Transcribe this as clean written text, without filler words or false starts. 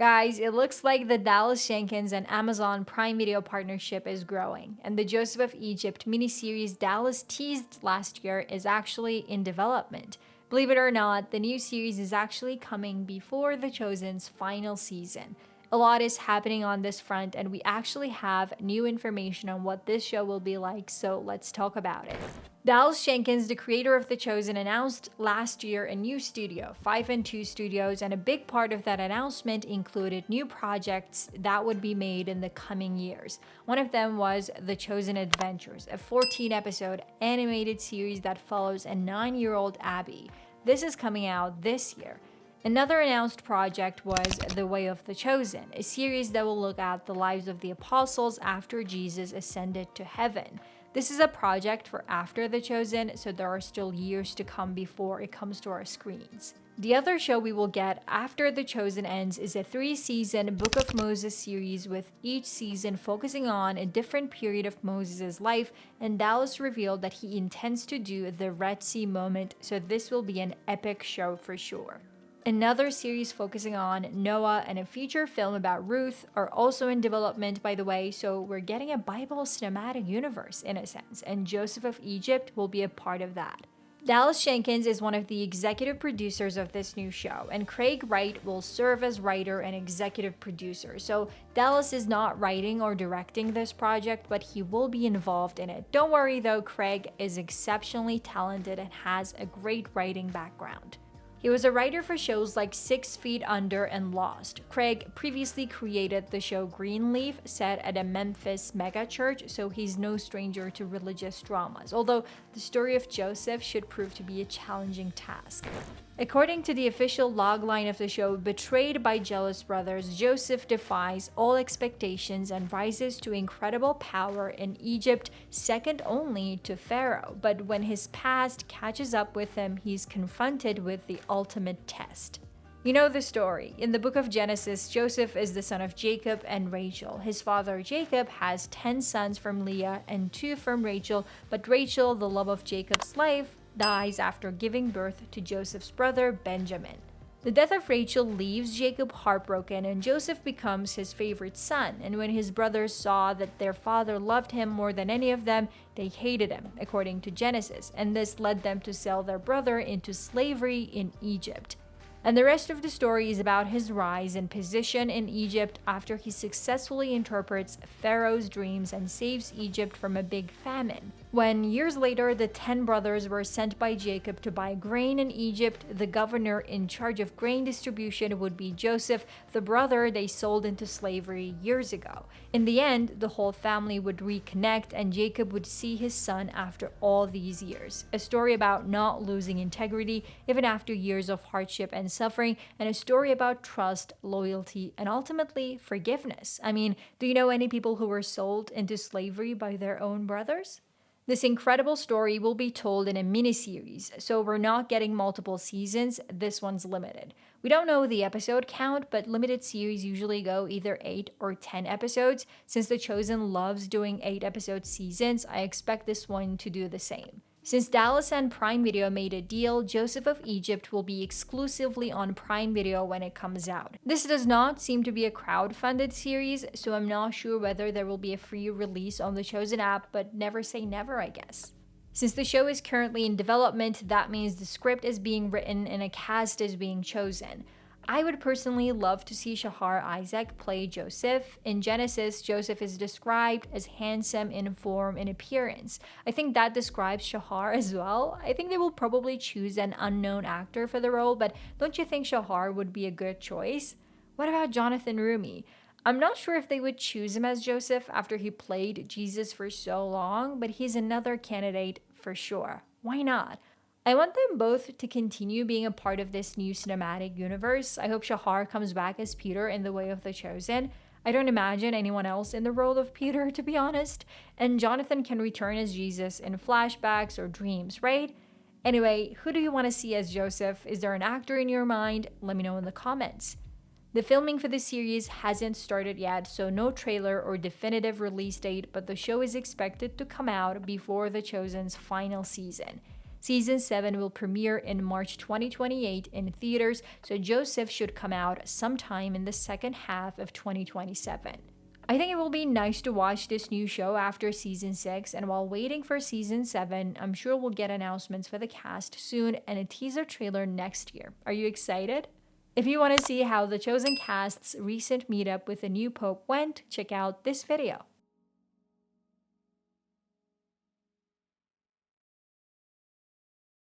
Guys, it looks like the Dallas Jenkins and Amazon Prime Video partnership is growing, and the Joseph of Egypt miniseries Dallas teased last year is actually in development. Believe it or not, the new series is actually coming before The Chosen's final season. A lot is happening on this front, and we actually have new information on what this show will be like, so let's talk about it. Dallas Jenkins, the creator of The Chosen, announced last year a new studio, 5 and 2 Studios, and a big part of that announcement included new projects that would be made in the coming years. One of them was The Chosen Adventures, a 14-episode animated series that follows a 9-year-old Abby. This is coming out this year. Another announced project was The Way of the Chosen, a series that will look at the lives of the apostles after Jesus ascended to heaven. This is a project for after The Chosen, so there are still years to come before it comes to our screens. The other show we will get after The Chosen ends is a 3-season Book of Moses series, with each season focusing on a different period of Moses' life, and Dallas revealed that he intends to do the Red Sea moment, so this will be an epic show for sure. Another series focusing on Noah and a feature film about Ruth are also in development, by the way, so we're getting a Bible cinematic universe in a sense, and Joseph of Egypt will be a part of that. Dallas Jenkins is one of the executive producers of this new show, and Craig Wright will serve as writer and executive producer. So Dallas is not writing or directing this project, but he will be involved in it. Don't worry though, Craig is exceptionally talented and has a great writing background. He was a writer for shows like 6 Feet Under and Lost. Craig previously created the show Greenleaf, set at a Memphis megachurch, so he's no stranger to religious dramas, although the story of Joseph should prove to be a challenging task. According to the official logline of the show, betrayed by jealous brothers, Joseph defies all expectations and rises to incredible power in Egypt, second only to Pharaoh. But when his past catches up with him, he's confronted with the ultimate test. You know the story. In the book of Genesis, Joseph is the son of Jacob and Rachel. His father Jacob has 10 sons from Leah and 2 from Rachel, but Rachel, the love of Jacob's life, dies after giving birth to Joseph's brother Benjamin. The death of Rachel leaves Jacob heartbroken, and Joseph becomes his favorite son. And when his brothers saw that their father loved him more than any of them, they hated him, according to Genesis, and this led them to sell their brother into slavery in Egypt. And the rest of the story is about his rise in position in Egypt after he successfully interprets Pharaoh's dreams and saves Egypt from a big famine. When years later the 10 brothers were sent by Jacob to buy grain in Egypt, the governor in charge of grain distribution would be Joseph, the brother they sold into slavery years ago. In the end, the whole family would reconnect and Jacob would see his son after all these years. A story about not losing integrity even after years of hardship and suffering, and a story about trust, loyalty, and ultimately forgiveness. I mean, do you know any people who were sold into slavery by their own brothers? This incredible story will be told in a miniseries, so we're not getting multiple seasons, this one's limited. We don't know the episode count, but limited series usually go either 8 or 10 episodes. Since The Chosen loves doing 8-episode seasons, I expect this one to do the same. Since Dallas and Prime Video made a deal, Joseph of Egypt will be exclusively on Prime Video when it comes out. This does not seem to be a crowd-funded series, so I'm not sure whether there will be a free release on the Chosen app, but never say never, I guess. Since the show is currently in development, that means the script is being written and a cast is being chosen. I would personally love to see Shahar Isaac play Joseph. In Genesis, Joseph is described as handsome in form and appearance. I think that describes Shahar as well. I think they will probably choose an unknown actor for the role, but don't you think Shahar would be a good choice? What about Jonathan Rumi? I'm not sure if they would choose him as Joseph after he played Jesus for so long, but he's another candidate for sure. Why not? I want them both to continue being a part of this new cinematic universe. I hope Shahar comes back as Peter in The Way of the Chosen. I don't imagine anyone else in the role of Peter, to be honest. And Jonathan can return as Jesus in flashbacks or dreams, right? Anyway, who do you want to see as Joseph? Is there an actor in your mind? Let me know in the comments. The filming for the series hasn't started yet, so no trailer or definitive release date, but the show is expected to come out before The Chosen's final season. Season 7 will premiere in March 2028 in theaters, so Joseph should come out sometime in the second half of 2027. I think it will be nice to watch this new show after season 6, and while waiting for season 7, I'm sure we'll get announcements for the cast soon and a teaser trailer next year. Are you excited? If you want to see how the Chosen cast's recent meetup with the new pope went, check out this video.